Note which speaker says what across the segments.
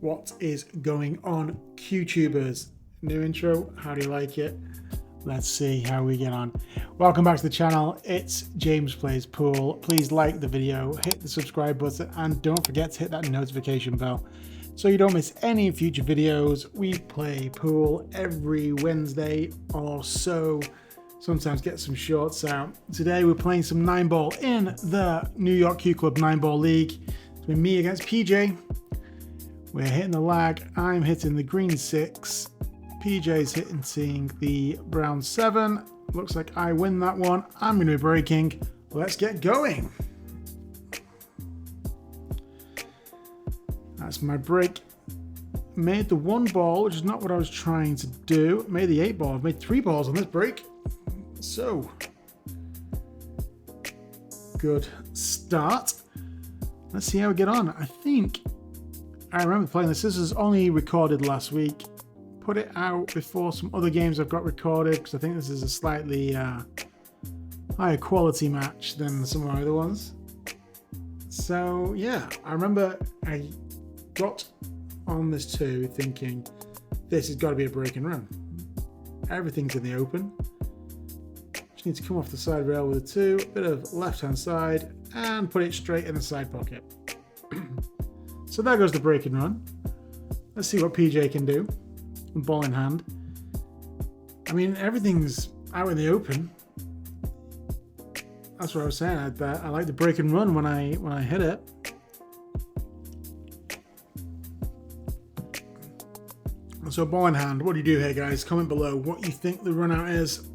Speaker 1: What is going on, QTubers? New intro, how do you like it? Let's see how we get on. Welcome back to the channel. It's James Plays Pool. Please like the video, hit the subscribe button, and don't forget to hit that notification bell so you don't miss any future videos. We play pool every Wednesday or so. Sometimes get some shorts out. Today we're playing some 9-ball in the New York Q Club 9-ball league. It's been me against PJ. We're hitting the lag. I'm hitting the green 6. PJ's hitting the brown 7. Looks like I win that one. I'm going to be breaking. Let's get going. That's my break. Made the 1 ball, which is not what I was trying to do. Made the 8 ball. I've made 3 balls on this break. So, good start. Let's see how we get on. I remember playing this. This was only recorded last week. Put it out before some other games I've got recorded because I think this is a slightly higher quality match than some of my other ones. So yeah, I remember I got on this too thinking this has got to be a break and run. Everything's in the open. Just need to come off the side rail with a 2, a bit of left hand side and put it straight in the side pocket. So there goes the break and run. Let's see what PJ can do. Ball in hand. I mean, everything's out in the open. That's what I was saying. I like the break and run when I hit it. So ball in hand. What do you do here, guys? Comment below what you think the run out is.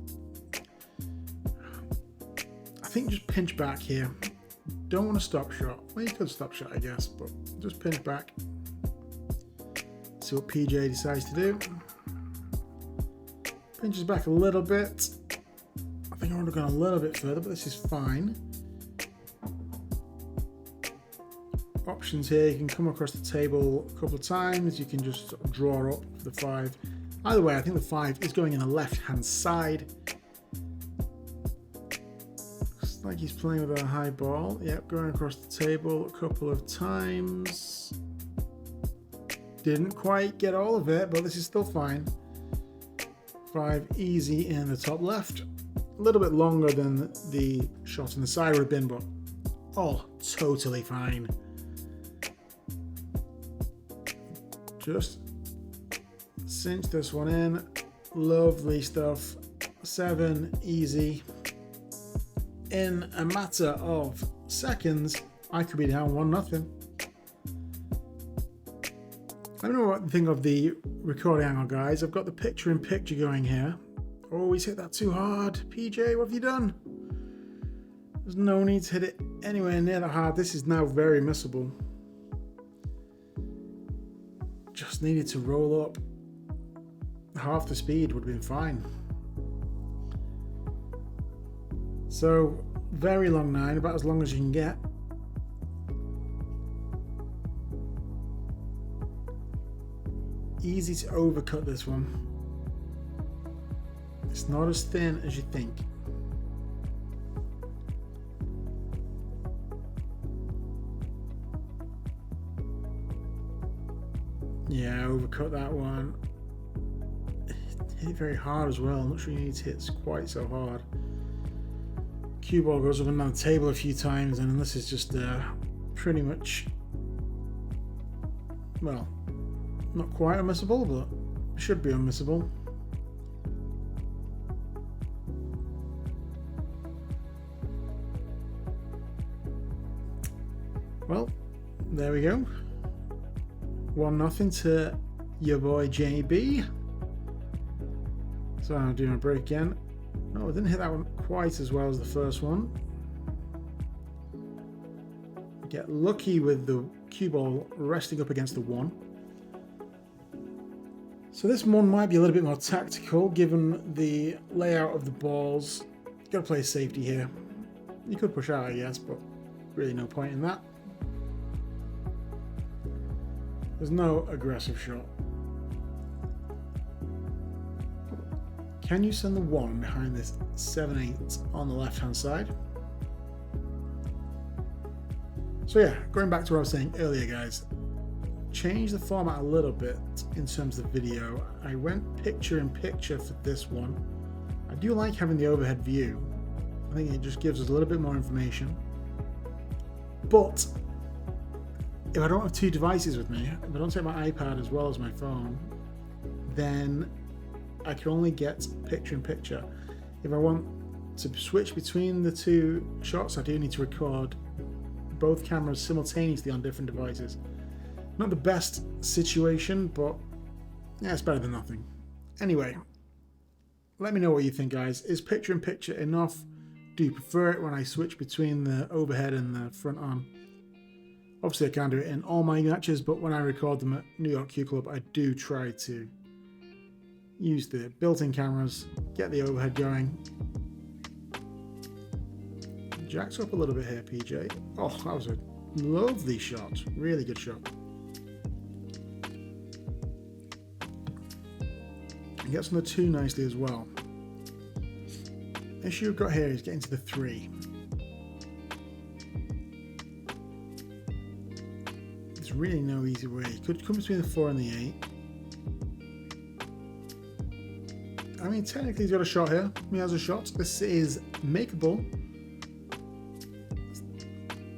Speaker 1: I think just pinch back here. Don't want to stop shot. Well, you could stop shot, I guess, but just pinch back. See what PJ decides to do. Pinches back a little bit. I think I would have gone a little bit further, but this is fine. Options here, you can come across the table a couple of times. You can just draw up the 5. Either way, I think the 5 is going in the left-hand side. Looks like he's playing with a high ball. Yep, going across the table a couple of times. Didn't quite get all of it, but this is still fine. 5 easy in the top left. A little bit longer than the shot on the side would have been, but all totally fine. Just cinch this one in. Lovely stuff. 7 easy. In a matter of seconds, I could be down 1-0. I don't know what to think of the recording angle, guys. I've got the picture-in-picture going here. Always hit that too hard. PJ, what have you done? There's no need to hit it anywhere near that hard. This is now very missable. Just needed to roll up. Half the speed would have been fine. So, very long 9, about as long as you can get. Easy to overcut this one. It's not as thin as you think. Yeah, overcut that one. Hit it very hard as well. I'm not sure you need to hit quite so hard. Cue ball goes up and down the table a few times, and this is just pretty much, well, not quite unmissable, but it should be unmissable. Well, there we go. 1-0 to your boy JB. So I'll do my break again. No, I didn't hit that one quite as well as the first one. Get lucky with the cue ball resting up against the 1. So this one might be a little bit more tactical given the layout of the balls. Got to play safety here. You could push out, I guess, but really no point in that. There's no aggressive shot. Can you send the 1 behind this 7-8 on the left hand side? So yeah, going back to what I was saying earlier, guys. changed the format a little bit in terms of video. I went picture in picture for this one. I do like having the overhead view. I think it just gives us a little bit more information. But if I don't have two devices with me, if I don't take my iPad as well as my phone, then I can only get picture in picture. If I want to switch between the two shots, I do need to record both cameras simultaneously on different devices. Not the best situation, but yeah, it's better than nothing. Anyway, let me know what you think, guys. Is picture in picture enough? Do you prefer it when I switch between the overhead and the front on? Obviously I can't do it in all my matches, but when I record them at New York Q Club, I do try to use the built-in cameras, get the overhead going. Jacks up a little bit here, PJ. Oh, that was a lovely shot. Really good shot. And gets on the 2 nicely as well. The issue we've got here is getting to the 3. There's really no easy way. You could come between the 4 and the 8. I mean, technically he's got a shot here. He has a shot. This is makeable.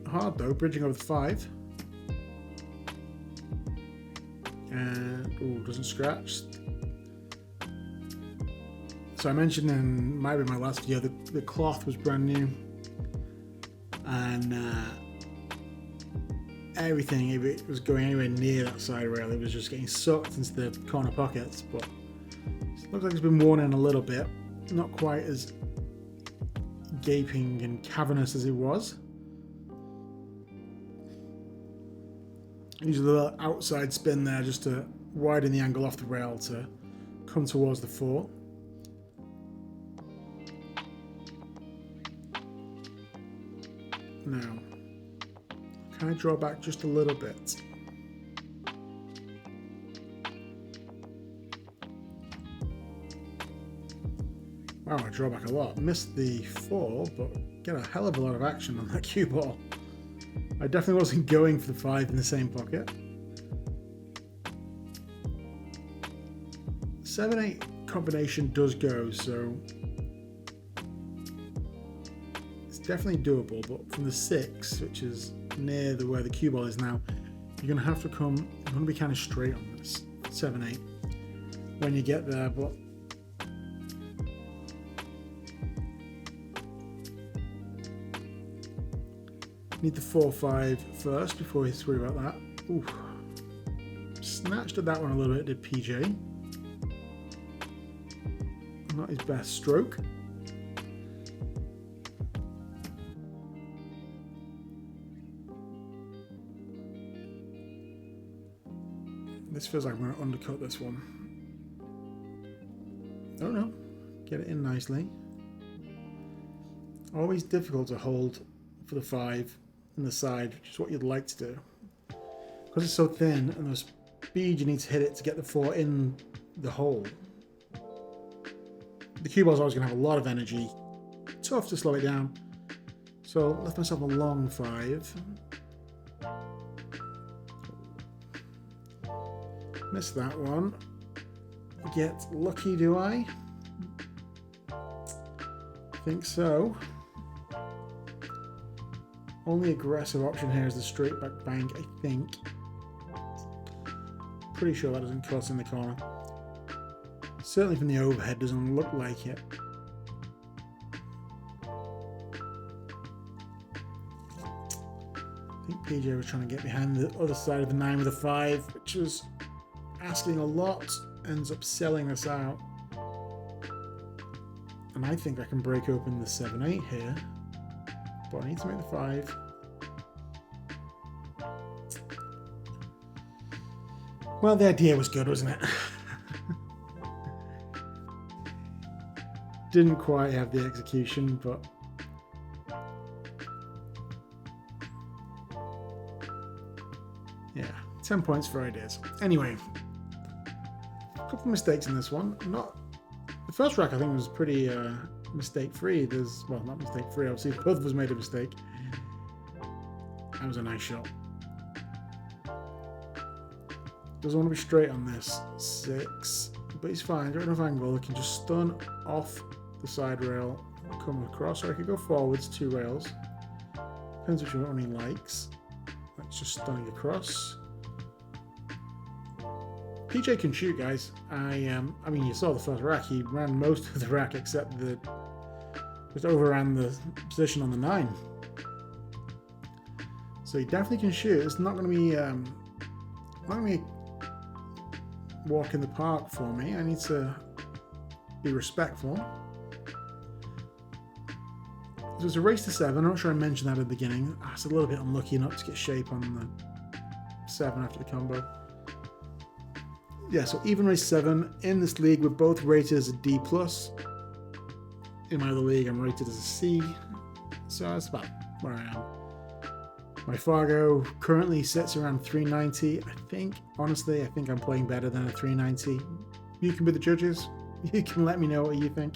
Speaker 1: Hard though, bridging over the 5. And, oh, doesn't scratch. So I mentioned in maybe my last video the cloth was brand new, and everything, if it was going anywhere near that side rail, it was just getting sucked into the corner pockets. But it looks like it's been worn in a little bit, not quite as gaping and cavernous as it was. Use a little outside spin there just to widen the angle off the rail to come towards the 4. Now, can I draw back just a little bit? Wow, I draw back a lot. Missed the 4, but get a hell of a lot of action on that cue ball. I definitely wasn't going for the 5 in the same pocket. 7-8 combination does go, so it's definitely doable, but from the 6, which is near where the cue ball is now, you're going to have to come, you're going to be kind of straight on this 7-8 when you get there, but need the 4-5 first before you worry about that. Ooh. Snatched at that one a little bit, did PJ. Not his best stroke. This feels like I'm going to undercut this one. Oh no, get it in nicely. Always difficult to hold for the 5 in the side, which is what you'd like to do. Because it's so thin and the speed you need to hit it to get the 4 in the hole. The cue ball's always going to have a lot of energy. Tough to slow it down. So left myself a long 5. Missed that one. Get lucky, do I? I think so. Only aggressive option here is the straight back bank, I think. Pretty sure that doesn't cross in the corner. Certainly from the overhead doesn't look like it. I think PJ was trying to get behind the other side of the 9 with a 5, which was asking a lot, ends up selling us out. And I think I can break open the 7-8 here. But I need to make the 5. Well, the idea was good, wasn't it? Didn't quite have the execution, but yeah, 10 points for ideas. Anyway, a couple of mistakes in this one. Not the first rack, I think, was pretty mistake-free. There's, well, not mistake-free, obviously both of us made a mistake. That was a nice shot. Doesn't want to be straight on this. 6. But he's fine. Got enough angle. He can just stun off the side rail, come across. Or I could go forwards 2 rails. Depends which one he likes. Let's just stunning across. PJ can shoot, guys. I mean, you saw the first rack. He ran most of the rack except the just overran the position on the 9. So he definitely can shoot. It's not going to be walk in the park for me. I need to be respectful. So it's a race to 7. I'm not sure I mentioned that at the beginning. It's a little bit unlucky not to get shape on the 7 after the combo. Yeah, so even race 7. In this league, we're both rated as a D+. In my other league, I'm rated as a C. So that's about where I am. My Fargo currently sits around 390. I think I'm playing better than a 390. You can be the judges. You can let me know what you think.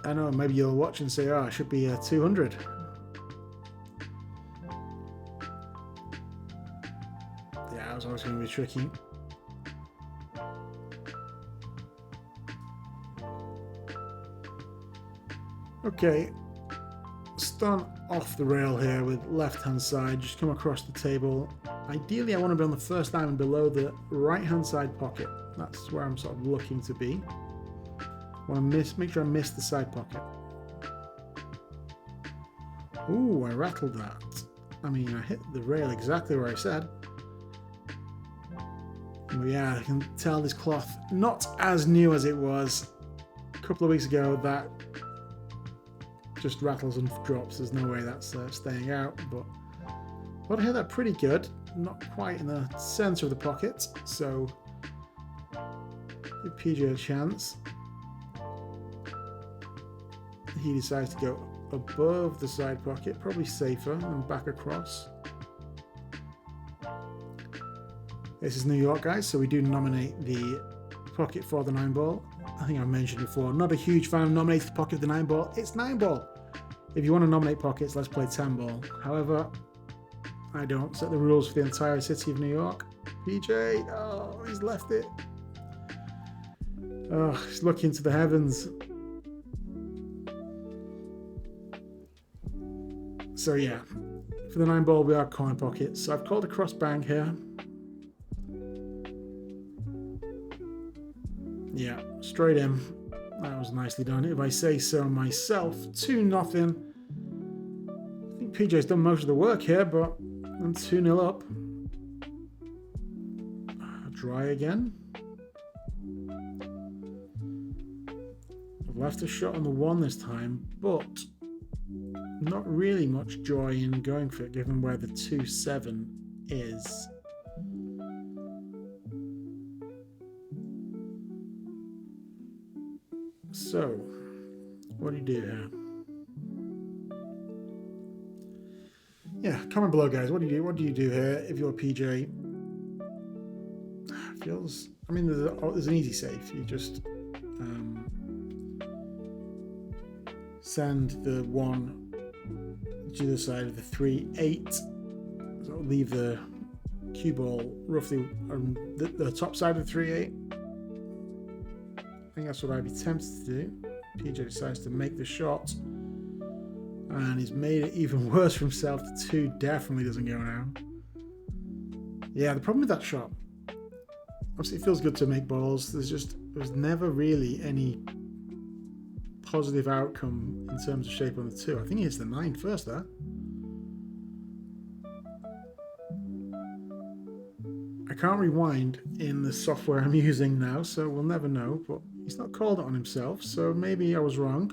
Speaker 1: I know, maybe you'll watch and say, oh, it should be a 200. Yeah, that was always going to be tricky. Okay, stun off the rail here with left-hand side, just come across the table. Ideally, I want to be on the first diamond below the right-hand side pocket. That's where I'm sort of looking to be. I want to make sure I miss the side pocket. Ooh, I rattled that. I mean, I hit the rail exactly where I said. But yeah, I can tell this cloth, not as new as it was a couple of weeks ago. That just rattles and drops. There's no way that's staying out, but I hit that pretty good. Not quite in the center of the pocket, so give PJ a chance. He decides to go above the side pocket, probably safer, and back across. This is New York, guys, so we do nominate the pocket for the 9-ball. I think I mentioned before, not a huge fan of nominating the pocket of the 9-ball. It's 9-ball. If you want to nominate pockets, let's play 10-ball. However, I don't set the rules for the entire city of New York. PJ, oh, he's left it. Oh, he's looking to the heavens. So yeah, for the 9-ball, we are coin pockets. So I've called a cross bang here. Yeah, straight in. That was nicely done, if I say so myself. 2-0. I think PJ's done most of the work here, but I'm 2-0 up. Dry again. I've left a shot on the 1 this time, but not really much joy in going for it, given where the 2-7 is. So, what do you do here? Yeah, comment below, guys. What do you do? What do you do here if you're PJ? Feels. I mean, there's an easy save. You just send the 1 to the side of the 3-8. So leave the cue ball roughly on the top side of the 3-8. I think that's what I'd be tempted to do. PJ decides to make the shot, and he's made it even worse for himself. The 2 definitely doesn't go now. Yeah, the problem with that shot, obviously it feels good to make balls. There's never really any positive outcome in terms of shape on the 2. I think he hits the 9 first there. I can't rewind in the software I'm using now, so we'll never know, but he's not called it on himself, so maybe I was wrong.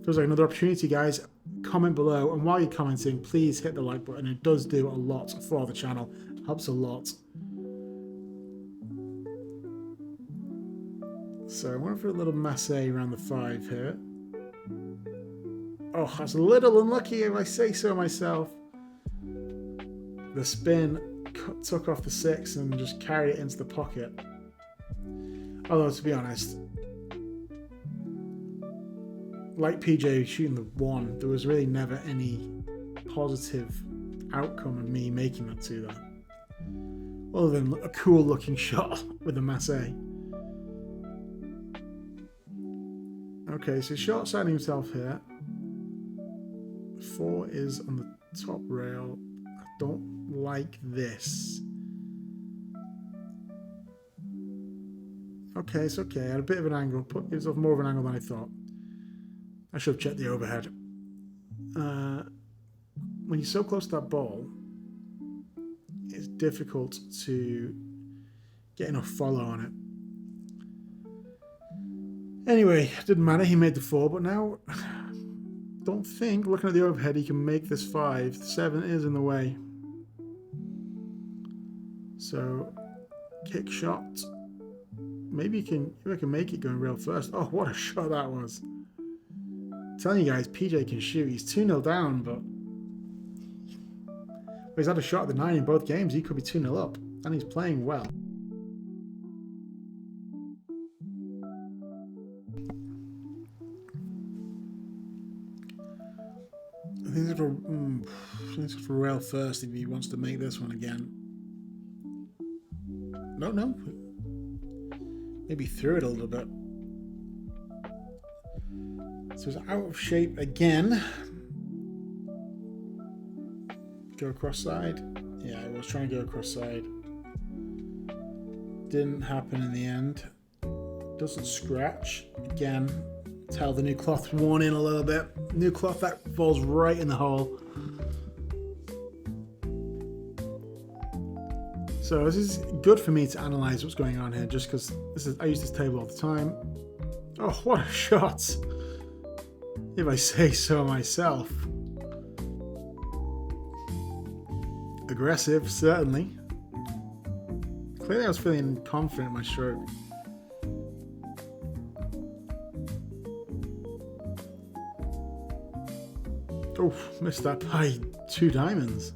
Speaker 1: Feels like another opportunity, guys. Comment below, and while you're commenting, please hit the like button. It does do a lot for the channel. It helps a lot. So I went for a little masse around the 5 here. Oh, that's a little unlucky if I say so myself. The spin took off the 6 and just carried it into the pocket. Although, to be honest, like PJ shooting the 1, there was really never any positive outcome of me making that 2 there. Other than a cool looking shot with the masse. Okay, so short-siding himself here. 4 is on the top rail. I don't like this. Okay, it's okay. I had a bit of an angle. Put yourself more of an angle than I thought. I should have checked the overhead. When you're so close to that ball, it's difficult to get enough follow on it. Anyway, didn't matter. He made the 4, but now don't think, looking at the overhead, he can make this 5. The 7 is in the way. So, kick shot. Maybe I can make it going real first. Oh, what a shot that was. I'm telling you guys, PJ can shoot. He's 2-0 down, but he's had a shot at the 9 in both games. He could be 2-0 up, and he's playing well. I think he's got to rail first if he wants to make this one again. No. Maybe through it a little bit. So it's out of shape again. Go across side. Yeah, I was trying to go across side. Didn't happen in the end. Doesn't scratch. Again, tell the new cloth worn in a little bit. New cloth that falls right in the hole. So this is good for me to analyze what's going on here, just because I use this table all the time. Oh, what a shot! If I say so myself. Aggressive, certainly. Clearly I was feeling confident in my stroke. Oh, missed that by 2 diamonds.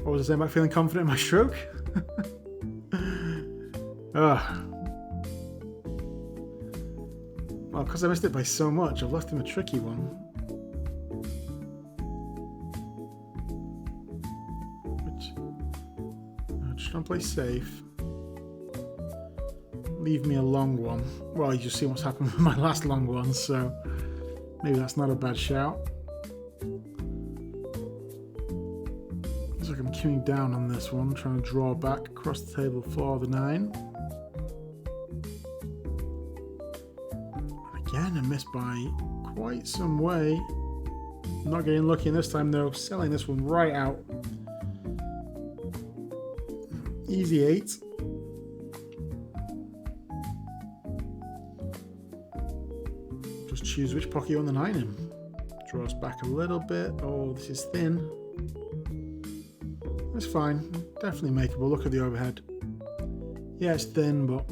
Speaker 1: What was I saying about feeling confident in my stroke? Well, because I missed it by so much, I've left him a tricky one. I'm just trying to play safe. Leave me a long one. Well, you just see what's happened with my last long one, so maybe that's not a bad shout. Looks like I'm queuing down on this one, trying to draw back across the table for the 9. Again, I missed by quite some way. Not getting lucky this time though, selling this one right out. Easy 8. Just choose which pocket you want the 9 in. Draw us back a little bit. Oh, this is thin. That's fine. Definitely makeable. Look at the overhead. Yeah, it's thin, but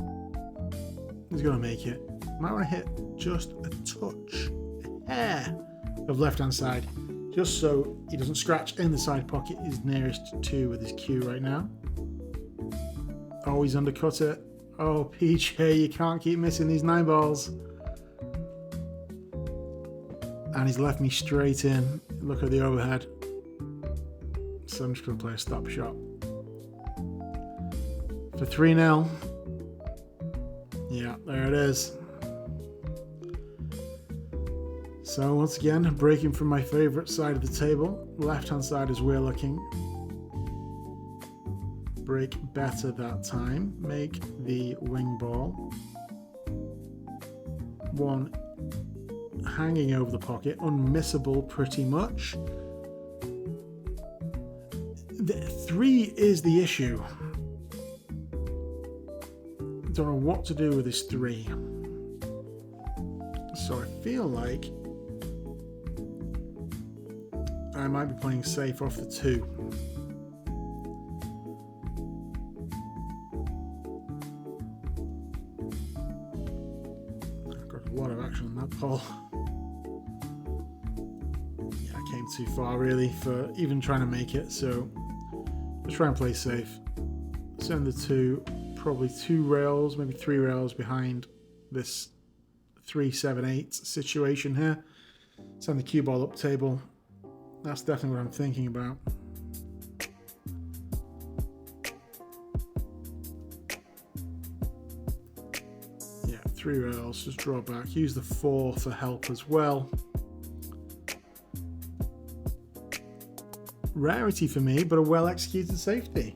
Speaker 1: he's going to make it. Might want to hit just a touch, a hair of left-hand side, just so he doesn't scratch in the side pocket he's nearest to with his cue right now. Oh, he's undercut it. Oh, PJ, you can't keep missing these 9 balls. And he's left me straight in. Look at the overhead. So I'm just going to play a stop shot. For 3-0. Yeah, there it is. So once again, breaking from my favourite side of the table. Left-hand side as we're looking. Break better that time. Make the wing ball. 1 hanging over the pocket. Unmissable pretty much. The 3 is the issue. Don't know what to do with this 3. So I feel like I might be playing safe off the 2. I've got a lot of action on that pole. Yeah, I came too far really for even trying to make it, so let's try and play safe. Send the 2, probably 2 rails, maybe 3 rails behind this 3-7-8 situation here. Send the cue ball up table. That's definitely what I'm thinking about. Yeah, 3 rails, just draw back. Use the 4 for help as well. Rarity for me, but a well executed safety.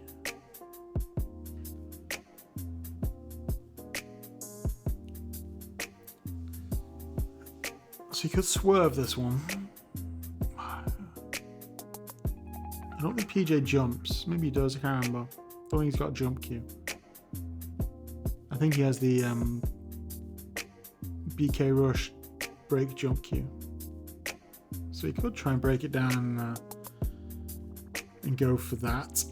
Speaker 1: So you could swerve this one. I don't think PJ jumps. Maybe he does, I can't remember. I don't think he's got a jump cue. I think he has the BK Rush break jump cue. So he could try and break it down and go for that.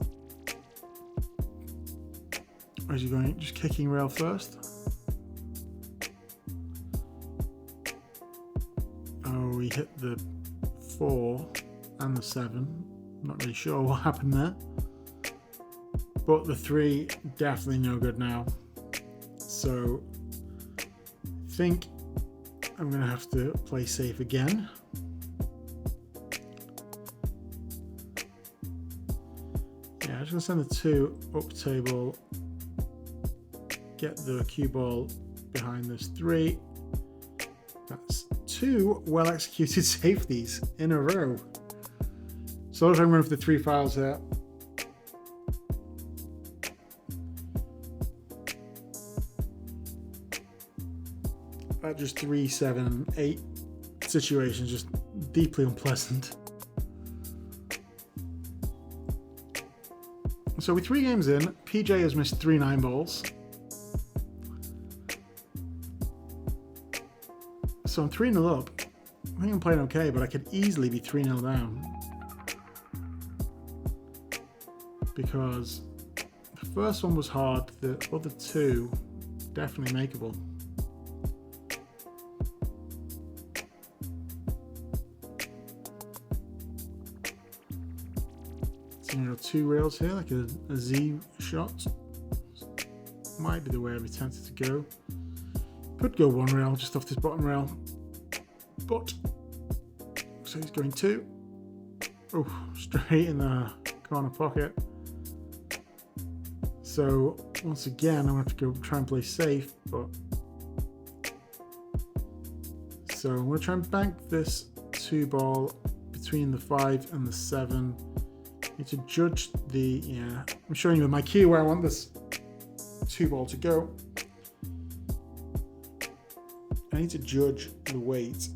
Speaker 1: Or is he going just kicking rail first? Oh, he hit the 4 and the 7. Not really sure what happened there. But the 3, definitely no good now. So, I think I'm going to have to play safe again. Yeah, I'm just going to send the 2 up table. Get the cue ball behind this 3. That's 2 well executed safeties in a row. So I'm running for the 3 files there. That just 3, 7, 8 situations, just deeply unpleasant. So with 3 games in, PJ has missed 3 9 balls. So I'm 3-0 up. I think I'm playing okay, but I could easily be 3-0 down. Because the first one was hard, the other 2 definitely makeable. So you know, 2 rails here, like a Z shot. Might be the way I'd be tempted to go. Could go 1 rail just off this bottom rail. But so he's going 2. Oh, straight in the corner pocket. So once again, I'm gonna have to go try and play safe, but so I'm gonna try and bank this 2 ball between the 5 and the 7. Need to judge the, yeah, I'm showing you with my cue where I want this 2 ball to go. I need to judge the weight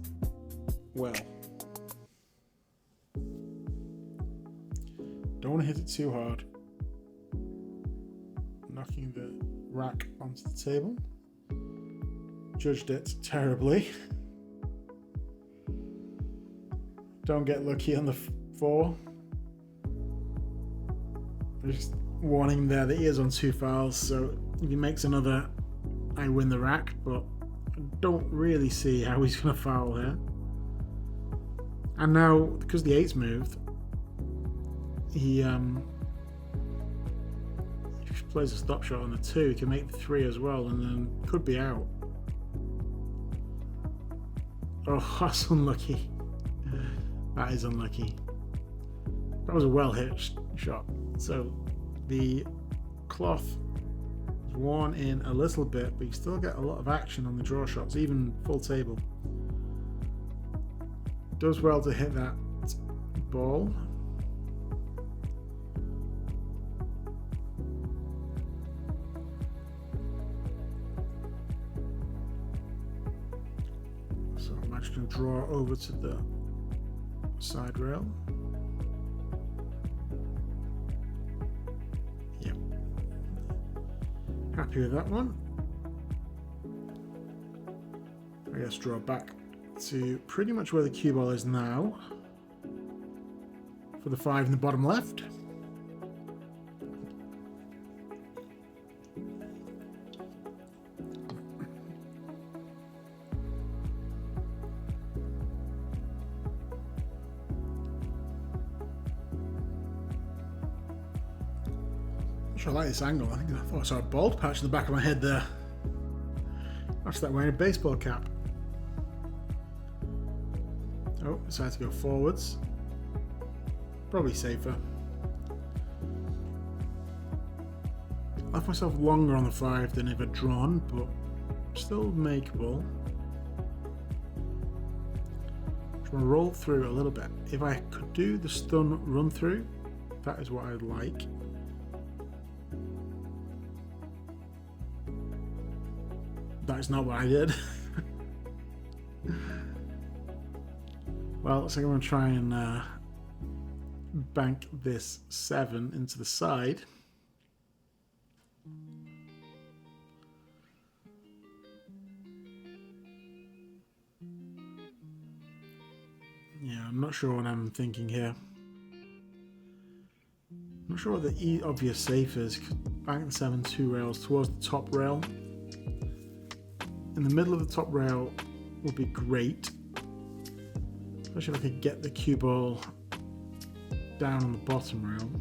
Speaker 1: well. Don't want to hit it too hard. Knocking the rack onto the table. Judged it terribly. Don't get lucky on the 4. Just warning there that he is on 2 fouls, so if he makes another, I win the rack, but I don't really see how he's going to foul here. And now, because the 8's moved, he if he plays a stop shot on the 2, he can make the 3 as well, and then could be out. Oh, that's unlucky. That is unlucky. That was a well hit shot. So the cloth is worn in a little bit, but you still get a lot of action on the draw shots, even full table. Does well to hit that ball. So I'm actually going to draw over to the side rail. Yep. Happy with that one. I guess draw back to pretty much where the cue ball is now for the 5 in the bottom left. I like this angle. I thought I saw a bald patch in the back of my head there. That's that wearing a baseball cap. Oh, decided to go forwards. Probably safer. Left myself longer on the 5 than if I'd drawn, but still makeable. Just want to roll through a little bit. If I could do the stun run through, that is what I'd like. That is not what I did. Well, looks like I'm going to try and bank this 7 into the side. Yeah, I'm not sure what I'm thinking here. I'm not sure what the obvious safe is. Bank the 7 2 rails towards the top rail. In the middle of the top rail would be great. Especially if I could get the cue ball down on the bottom rail.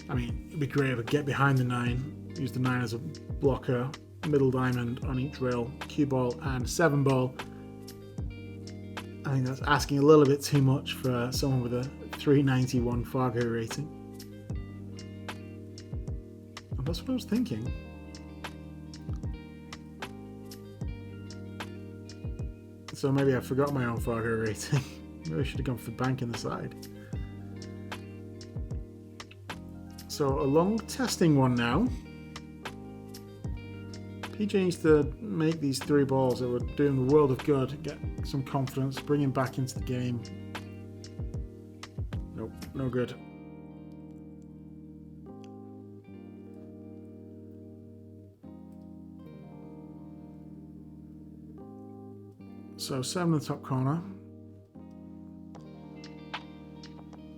Speaker 1: I mean, it'd be great if I could get behind the 9, use the 9 as a blocker, middle diamond on each rail, cue ball and 7 ball. I think that's asking a little bit too much for someone with a 391 Fargo rating. And that's what I was thinking. So maybe I forgot my own Fargo rating. Maybe I should have gone for the bank in the side. So a long testing one now. PJ needs to make these 3 balls that would do him the world of good, get some confidence, bring him back into the game. Nope, no good. So 7 in the top corner.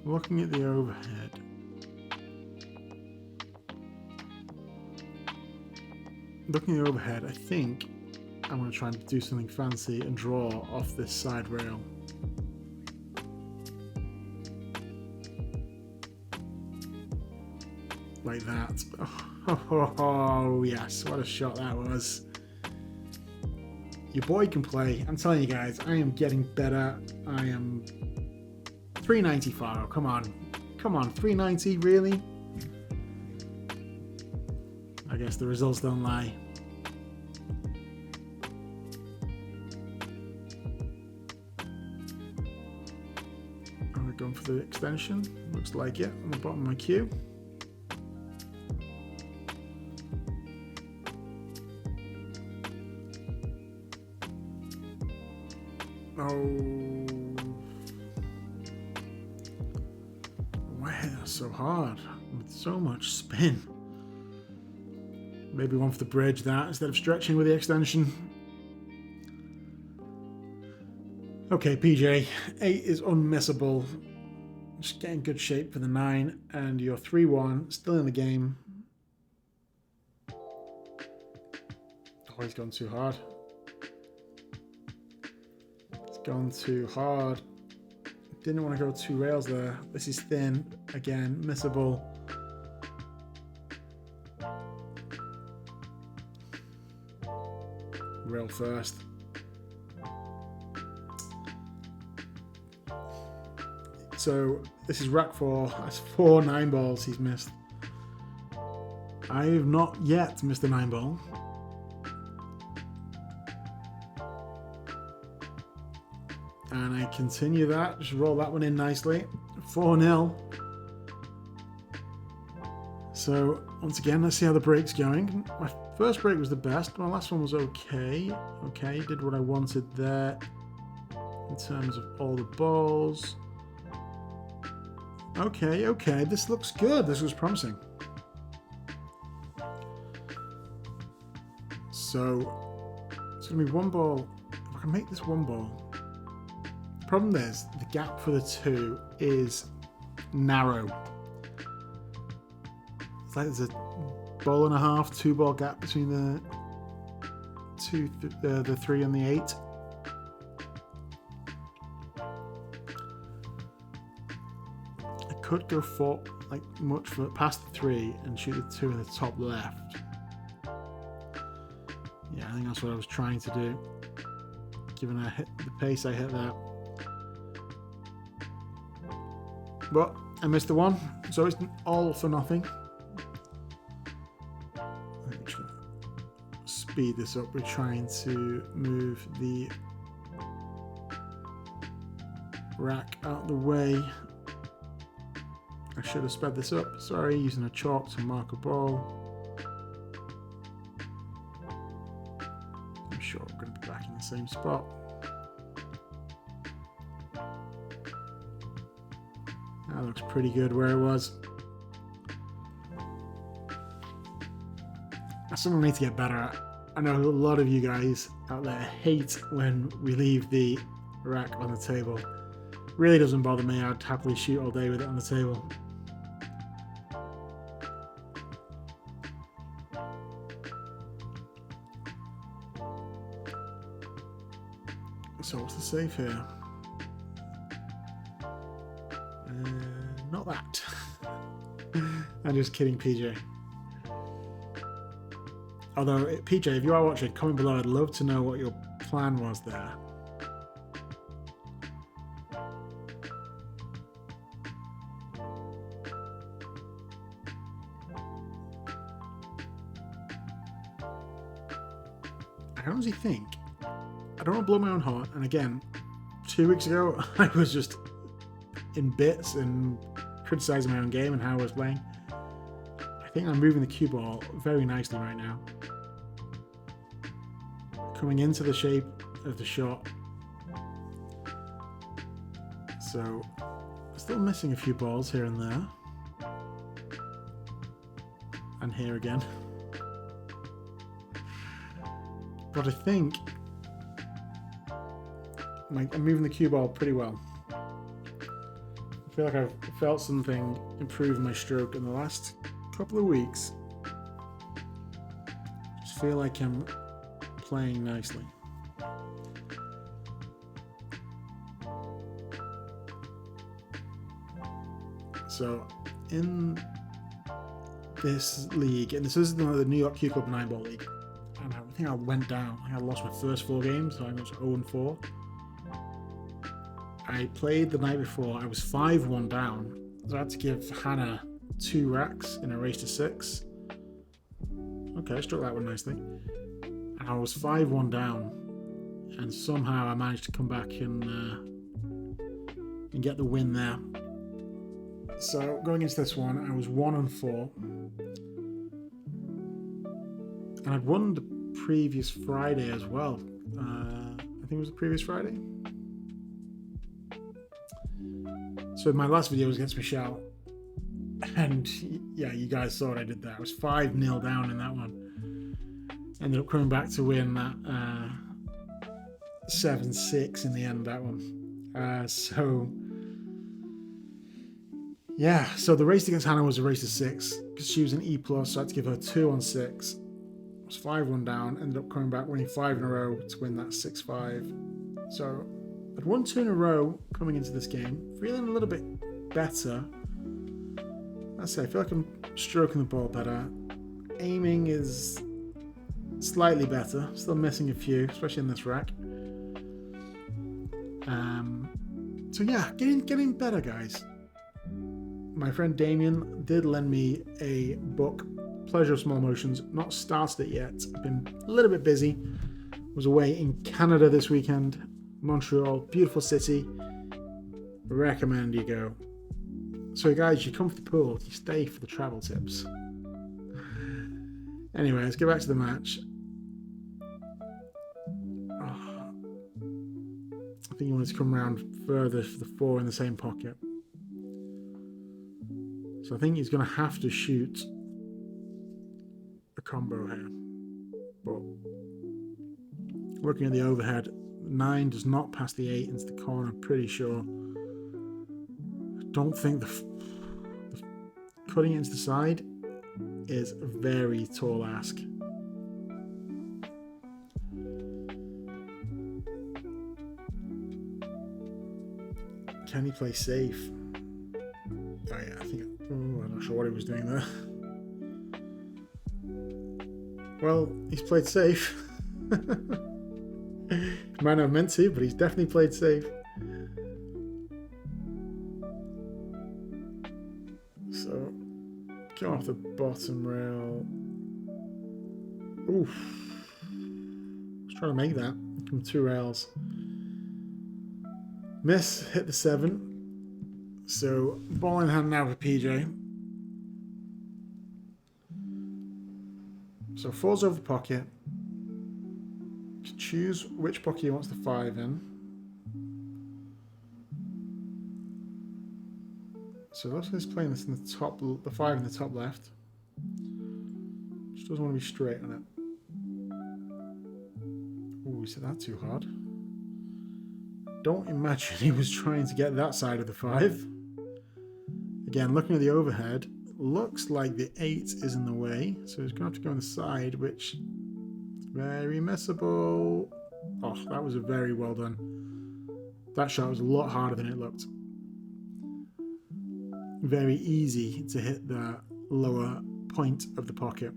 Speaker 1: Looking at the overhead. Looking at the overhead, I think I'm going to try and do something fancy and draw off this side rail. Like that. Oh, yes, what a shot that was. Your boy can play. I'm telling you guys, I am getting better. I am 395. Come on. Come on, 390, really? I guess the results don't lie. I'm going for the extension. Looks like it on the bottom of my queue. Oh, wow, that's so hard with so much spin. Maybe one for the bridge that instead of stretching with the extension. Okay, PJ, 8 is unmissable. Just get in good shape for the 9, and your 3-1 still in the game. Oh, he's gone too hard. It's gone too hard. Didn't want to go 2 rails there. This is thin. Again, missable. Rail first. So this is rack 4. That's 4 9 balls he's missed. I have not yet missed a 9 ball. And I continue that. Just roll that one in nicely. 4-0. So once again, let's see how the break's going. My first break was the best. My last one was okay. Okay, did what I wanted there in terms of all the balls. Okay, okay, this looks good. This was promising. So it's going to be 1 ball. If I can make this 1 ball. The problem is the gap for the 2 is narrow. It's like there's a ball and a half, 2 ball gap between the 3 and the 8. I could go for like much for past the 3 and shoot the 2 in the top left. I think that's what I was trying to do, given the pace I hit there. But I missed the one, so it's all for nothing. I'm just gonna speed this up. We're trying to move the rack out the way. I should have sped this up. Sorry, using a chalk to mark a ball. I'm sure I'm going to be back in the same spot. That looks pretty good where it was. That's something I need to get better at. I know a lot of you guys out there hate when we leave the rack on the table. Really doesn't bother me. I'd happily shoot all day with it on the table. So what's the save here? Not that. I'm just kidding, PJ. Although, PJ, if you are watching, comment below. I'd love to know what your plan was there. I honestly think I don't want to blow my own heart. And again, 2 weeks ago, I was just in bits and criticizing my own game and how I was playing. I think I'm moving the cue ball very nicely right now. Coming into the shape of the shot. So, still missing a few balls here and there. And here again. But I think I'm moving the cue ball pretty well. I feel like I've felt something improve my stroke in the last couple of weeks. Just feel like I'm playing nicely. So in this league, and this is the New York Q Club 9-ball league, and I think I went down. I lost my first 4 games, so I was 0-4. I played the night before. I was 5-1 down, so I had to give Hannah 2 racks in a race to 6. Okay, I struck that one nicely. And I was 5-1 down, and somehow I managed to come back and get the win there. So going into this one, I was 1-4, and I'd won the previous Friday as well. I think it was the previous Friday. So my last video was against Michelle, and yeah, you guys saw what I did there. I was 5-0 down in that one. Ended up coming back to win that 7-6 in the end, that one. So yeah, so the race against Hannah was a race to 6 because she was an E+, so I had to give her 2 on 6. I was 5-1 down, ended up coming back winning 5 in a row to win that 6-5. So I'd won 2 in a row coming into this game, feeling a little bit better. I feel like I'm stroking the ball better. Aiming is slightly better, still missing a few, especially in this rack. So yeah, getting better, guys. My friend Damien did lend me a book, Pleasure of Small Motions. Not started it yet. I've been a little bit busy. Was away in Canada this weekend. Montreal, beautiful city. Recommend you go. So guys, you come for the pool, you stay for the travel tips. Anyway, let's get back to the match. I think he wanted to come around further for the 4 in the same pocket. So I think he's going to have to shoot a combo here. But looking at the overhead, 9 does not pass the 8 into the corner, I'm pretty sure. I don't think the cutting it into the side is a very tall ask. Can he play safe? Oh yeah, I'm not sure what he was doing there. Well, he's played safe. He might not have meant to, but he's definitely played safe. So, go off the bottom rail. Oof. I was trying to make that from 2 rails. Miss, hit the 7. So, ball in hand now for PJ. So, 4's over the pocket. Choose which pocket he wants the 5 in. So, it looks like he's playing this in the top, the 5 in the top left. Just doesn't want to be straight on it. Ooh, he said that too hard. Don't imagine he was trying to get that side of the 5. Again, looking at the overhead, looks like the 8 is in the way, so he's going to have to go on the side, which is very missable. Oh, that was a very well done. That shot was a lot harder than it looked. Very easy to hit the lower point of the pocket.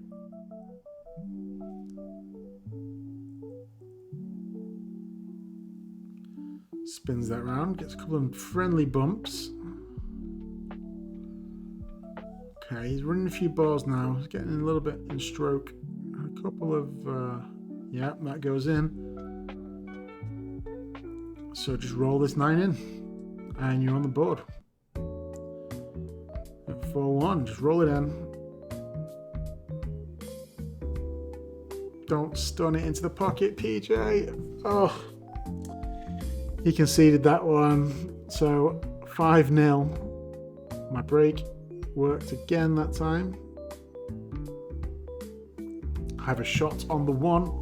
Speaker 1: Spins that round, gets a couple of friendly bumps. Okay, he's running a few balls now. He's getting a little bit in stroke. A couple of, yeah, that goes in. So just roll this 9 in, and you're on the board. At 4-1, just roll it in. Don't stun it into the pocket, PJ. Oh. He conceded that one, so 5-0. My break worked again that time. I have a shot on the 1.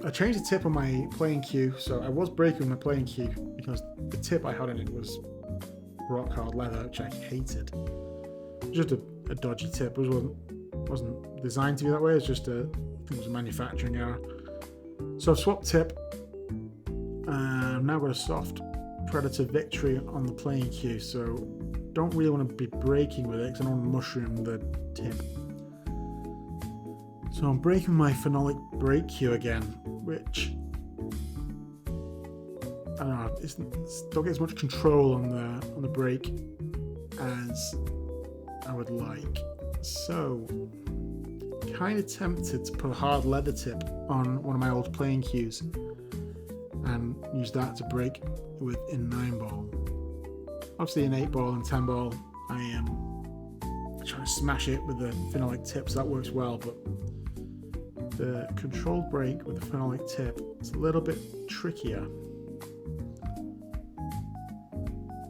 Speaker 1: I changed the tip on my playing cue, so I was breaking my playing cue because the tip I had in it was rock hard leather, which I hated. Just a dodgy tip. It wasn't designed to be that way. It's just I think it was a manufacturing error. So I've swapped tip. I've now got a soft Predator Victory on the playing cue, so don't really want to be breaking with it because I don't want to mushroom the tip. So I'm breaking my phenolic break cue again, which I don't know, don't get as much control on the break as I would like. So kind of tempted to put a hard leather tip on one of my old playing cues and use that to break with in 9 ball. Obviously in 8 ball and 10 ball I am trying to smash it with the phenolic tip, so that works well, but the controlled break with the phenolic tip is a little bit trickier.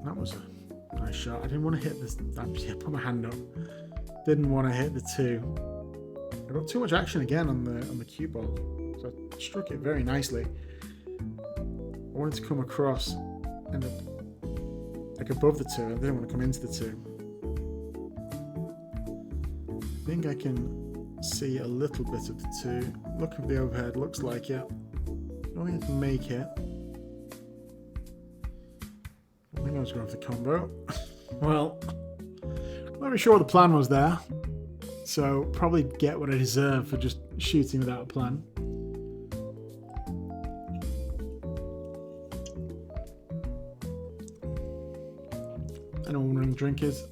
Speaker 1: That was a nice shot. I didn't want to hit this. I put my hand up. Didn't want to hit the 2. I got too much action again on the cue ball, so I struck it very nicely. I wanted to come across, end up like above the 2. I didn't want to come into the 2. I think I can see a little bit of the 2. Looking at the overhead, looks like it. I don't think I can make it. I think I was going for the combo. Well, I'm not really sure what the plan was there. So probably get what I deserve for just shooting without a plan. I know what the drink is.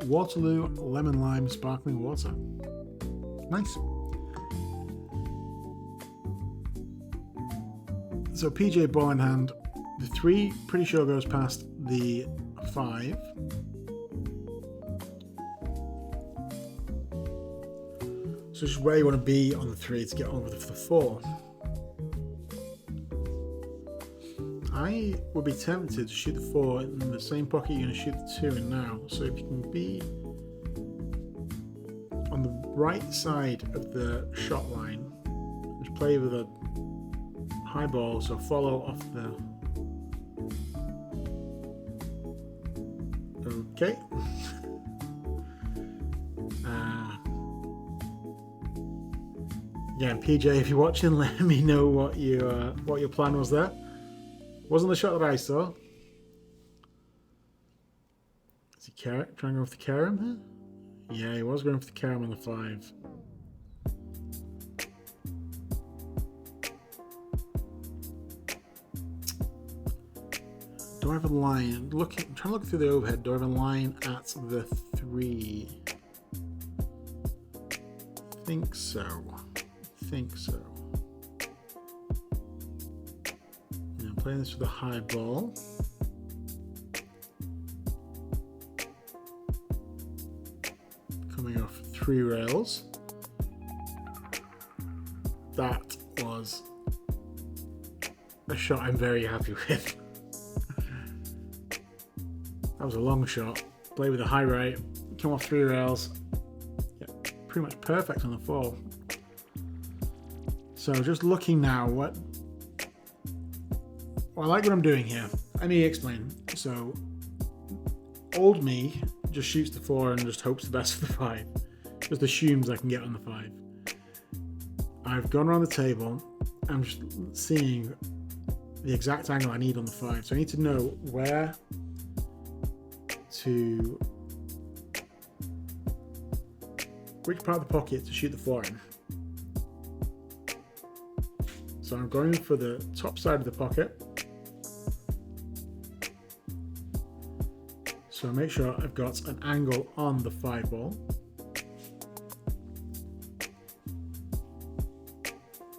Speaker 1: Waterloo lemon lime sparkling water. Nice. So PJ ball in hand. The 3 pretty sure goes past the 5. So just where you want to be on the 3 to get on with the 4. I would be tempted to shoot the 4 in the same pocket you're going to shoot the 2 in now. So if you can be on the right side of the shot line, just play with a high ball, so follow off the... Okay. Yeah, PJ, if you're watching, let me know what your plan was there. Wasn't the shot that I saw. Is he trying to go with the carom here? Yeah, he was going for the carom on the 5. Do I have a line? I'm trying to look through the overhead. Do I have a line at the 3? Think so. Yeah, I'm playing this with a high ball. Coming off 3 rails. That was a shot I'm very happy with. That was a long shot. Play with a high right. Come off 3 rails. Yeah, pretty much perfect on the 4. So just looking now, I like what I'm doing here. Let me explain. So old me just shoots the 4 and just hopes the best for the 5. Just assumes I can get on the 5. I've gone around the table. I'm just seeing the exact angle I need on the 5. So I need to know where which part of the pocket to shoot the 4 in. So I'm going for the top side of the pocket. So make sure I've got an angle on the 5 ball.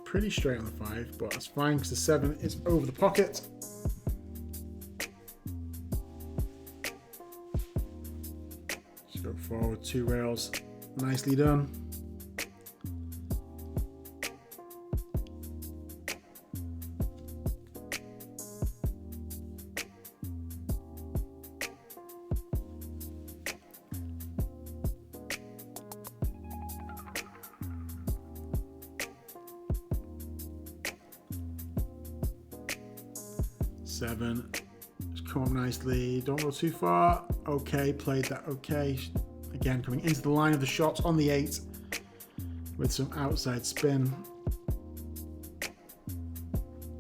Speaker 1: Pretty straight on the 5, but that's fine because the 7 is over the pocket. Just go forward 2 rails. Nicely done. Seven, just come up nicely, don't go too far. Okay, played that okay. Again, coming into the line of the shots on the 8 with some outside spin.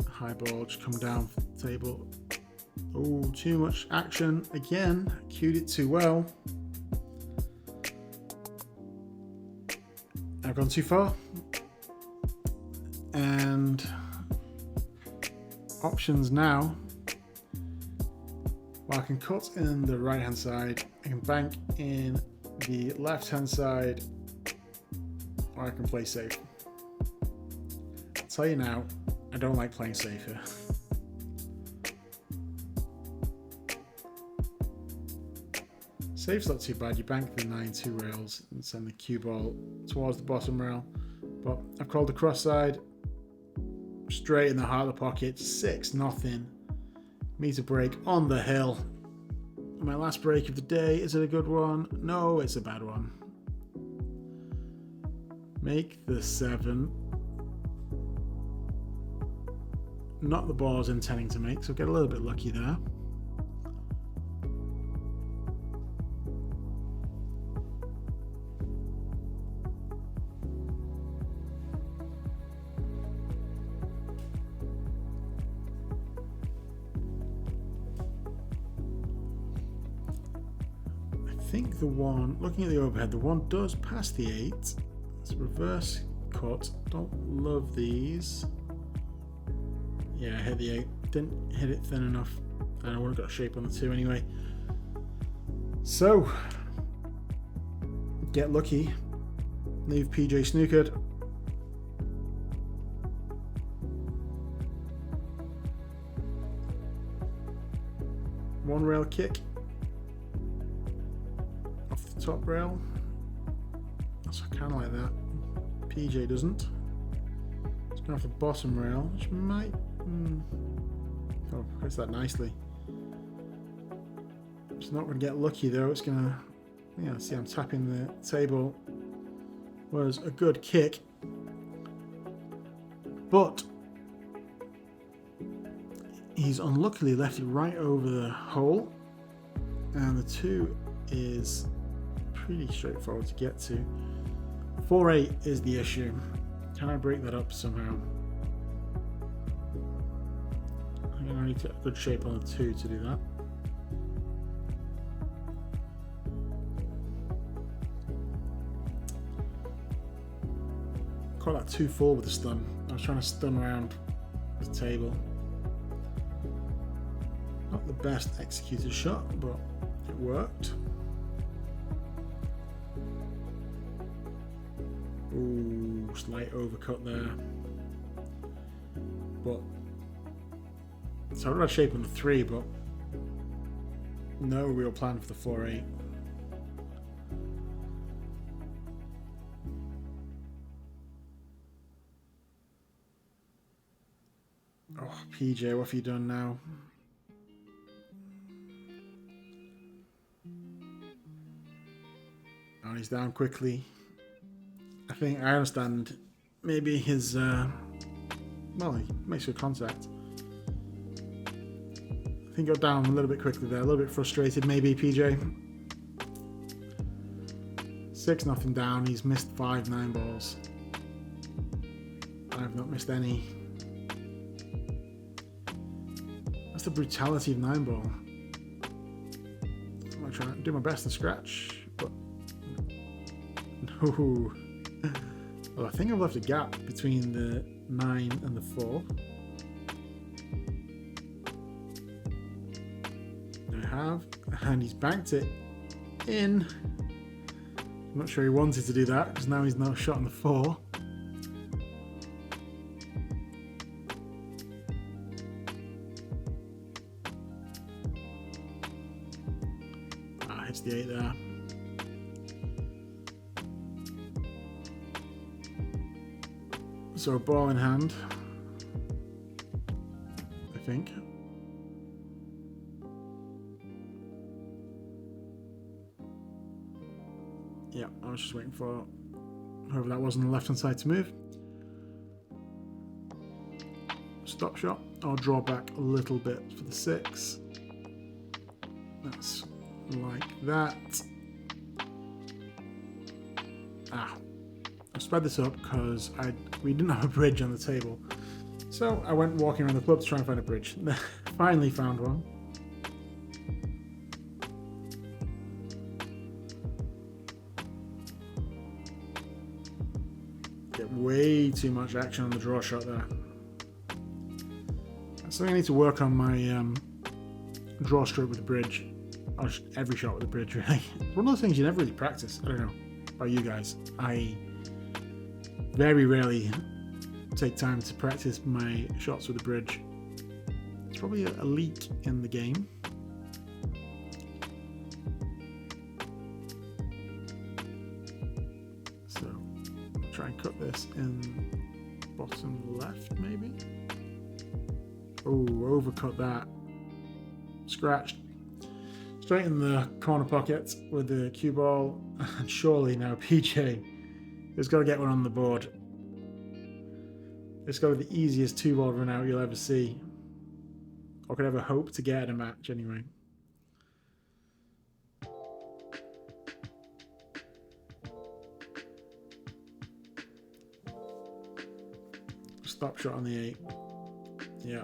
Speaker 1: High ball, just come down the table. Oh, too much action. Again, cued it too well. I've gone too far. And options now. Well, I can cut in the right hand side, I can bank in the left hand side, or I can play safe. I'll tell you now, I don't like playing safe here. Safe's not too bad, you bank the 9-2 rails and send the cue ball towards the bottom rail, but I've called the cross side, straight in the heart of the pocket, 6-0. Me to break on the hill. My last break of the day, is it a good one? No, it's a bad one. Make the 7. Not the ball I was intending to make, so get a little bit lucky there. I think the one, looking at the overhead, the one does pass the 8. It's a reverse cut. Don't love these. Yeah, I hit the 8. Didn't hit it thin enough. And I would have got a shape on the 2 anyway. So, get lucky. Leave PJ snookered. One rail kick. Top rail. So kind of like that. PJ doesn't. It's going off the bottom rail, which might. Oh, press that nicely. It's not going to get lucky though. It's going to. Yeah, see, I'm tapping the table. Was a good kick, but he's unluckily left it right over the hole, and the 2 is pretty straightforward to get to. 4-8 is the issue. Can I break that up somehow? I think I need to get a good shape on the 2 to do that. caught that too full with the stun. I was trying to stun around the table. Not the best executed shot, but it worked. Ooh, slight overcut there. But so I would have shape on the 3, but no real plan for the 4-8. Oh, PJ, what have you done now? Oh, he's down quickly. I think I understand. Maybe his, well, he makes good contact. I think got down a little bit quickly there, a little bit frustrated maybe, PJ. 6-0 down, he's missed 5 9-balls. I've not missed any. That's the brutality of 9-ball. I'm gonna try and do my best to scratch, but no. Well, I think I've left a gap between the 9 and the 4. I have, and he's banked it in. I'm not sure he wanted to do that because now he's not shot on the 4. Hits the 8 there. So a ball in hand, I think. Yeah, I was just waiting for whoever that was on the left hand side to move. Stop shot. I'll draw back a little bit for the 6. That's like that. I sped this up because we didn't have a bridge on the table, so I went walking around the club to try and find a bridge. Finally found one. Get way too much action on the draw shot there. That's something I need to work on, my draw stroke with the bridge. Or just every shot with the bridge, really. It's one of those things you never really practice. I don't know about you guys. I very rarely take time to practice my shots with the bridge. It's probably a leak in the game. So I'll try and cut this in bottom left, maybe. Oh, overcut that. Scratched. Straight in the corner pocket with the cue ball, and surely now PJ has got to get one on the board. It's got to be the easiest 2-ball run out you'll ever see, or could ever hope to get in a match anyway. Stop shot on the 8. Yeah,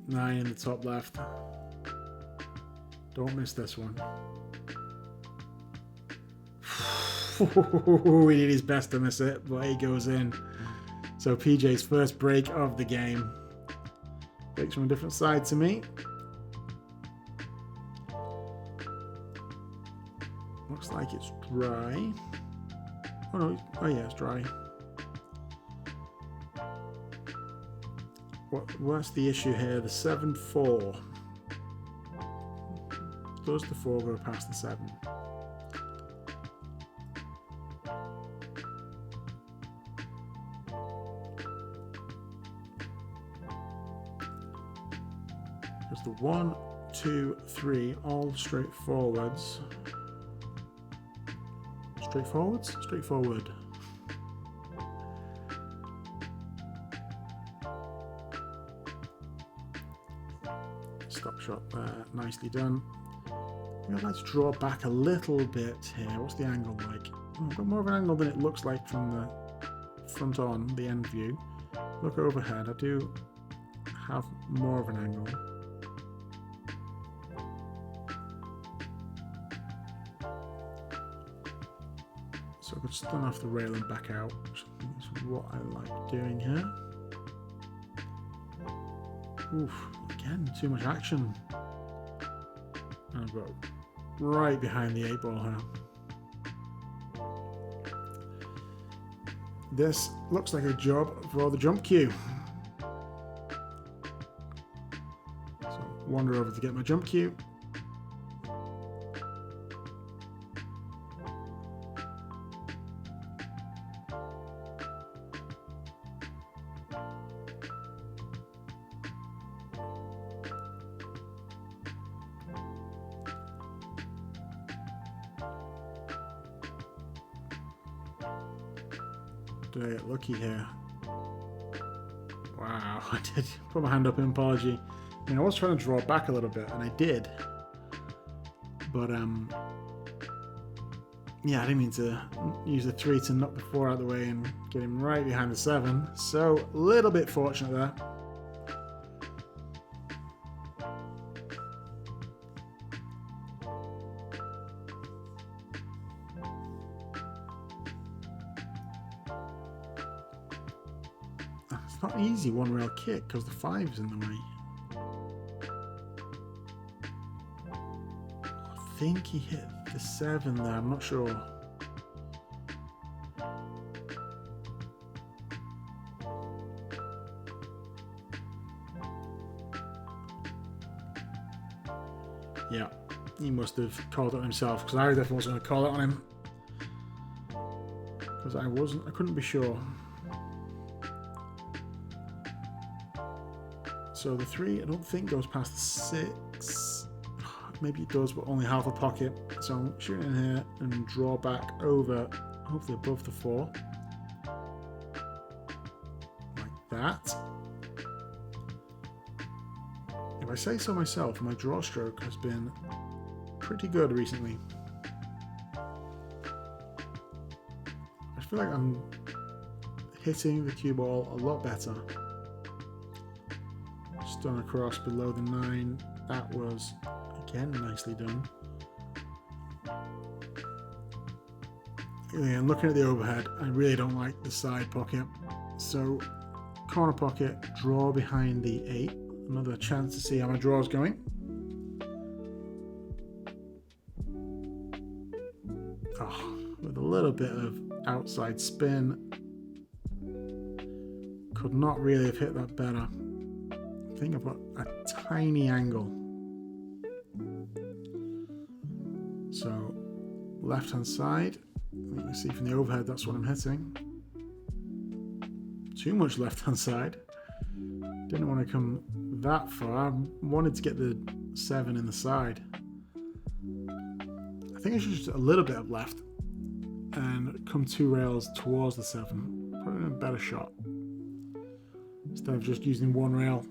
Speaker 1: 9 in the top left. Don't miss this one. He did his best to miss it, but he goes in. So PJ's first break of the game. Breaks from a different side to me. Looks like it's dry. Oh no, oh yeah, it's dry. What's the issue here? The 7-4. Does the 4 go past the 7? Because the 1, 2, 3, all straight forwards. Straight forwards? Straightforward. Stop shot there, nicely done. I'd like to draw back a little bit here. What's the angle like? Oh, I've got more of an angle than it looks like from the front on, the end view. Look overhead, I do have more of an angle. So could stun off the rail and back out, which I think is what I like doing here. Oof, again, too much action. And I've got right behind the 8-ball here. This looks like a job for the jump queue. So wander over to get my jump queue. Did I get lucky here? Wow, I did put my hand up in apology. I mean, I was trying to draw back a little bit, and I did. But, yeah, I didn't mean to use the 3 to knock the 4 out of the way and get him right behind the 7. So, a little bit fortunate there. It's not an easy one-rail kick because the 5's in the way. I think he hit the 7 there, I'm not sure. Yeah, he must have called it himself because I definitely wasn't going to call it on him. Because I couldn't be sure. So the 3, I don't think goes past the 6. Maybe it does, but only half a pocket. So I'm shooting in here and draw back over, hopefully above the 4. Like that. If I say so myself, my draw stroke has been pretty good recently. I feel like I'm hitting the cue ball a lot better. Stun across below the 9. That was, again, nicely done. And looking at the overhead, I really don't like the side pocket. So, corner pocket, draw behind the 8. Another chance to see how my draw is going. Oh, with a little bit of outside spin. Could not really have hit that better. I think I've got a tiny angle. So, left hand side. You can see from the overhead that's what I'm hitting. Too much left hand side. Didn't want to come that far. I wanted to get the 7 in the side. I think I should just a little bit of left and come 2 rails towards the 7. Put in a better shot. Instead of just using 1 rail.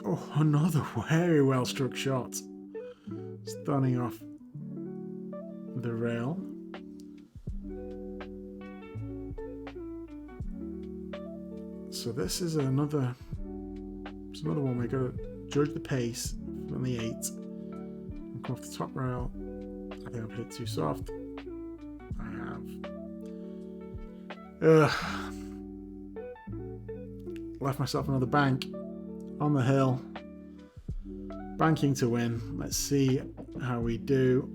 Speaker 1: Oh, another very well struck shot. Stunning off the rail. So this is another one we've got to judge the pace from the 8 and come off the top rail. I think I've hit too soft. I have left myself another bank on the hill, banking to win. Let's see how we do.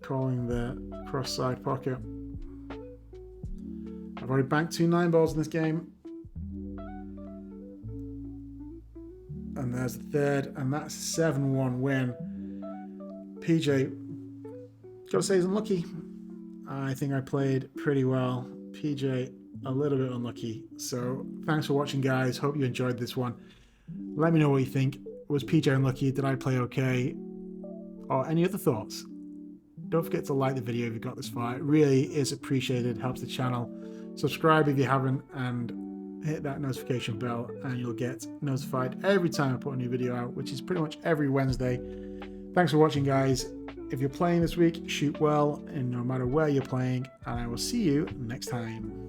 Speaker 1: Calling the cross side pocket. I've already banked 2 9-balls in this game. And there's the 3rd, and that's a 7-1 win. PJ, gotta say he's unlucky. I think I played pretty well. PJ, a little bit unlucky. So thanks for watching, guys. Hope you enjoyed this one. Let me know what you think. Was PJ unlucky? Did I play okay? Or any other thoughts? Don't forget to like the video if you got this far. It really is appreciated. Helps the channel. Subscribe if you haven't, and hit that notification bell, and you'll get notified every time I put a new video out, which is pretty much every Wednesday. Thanks for watching, guys. If you're playing this week, shoot well, and no matter where you're playing, and I will see you next time.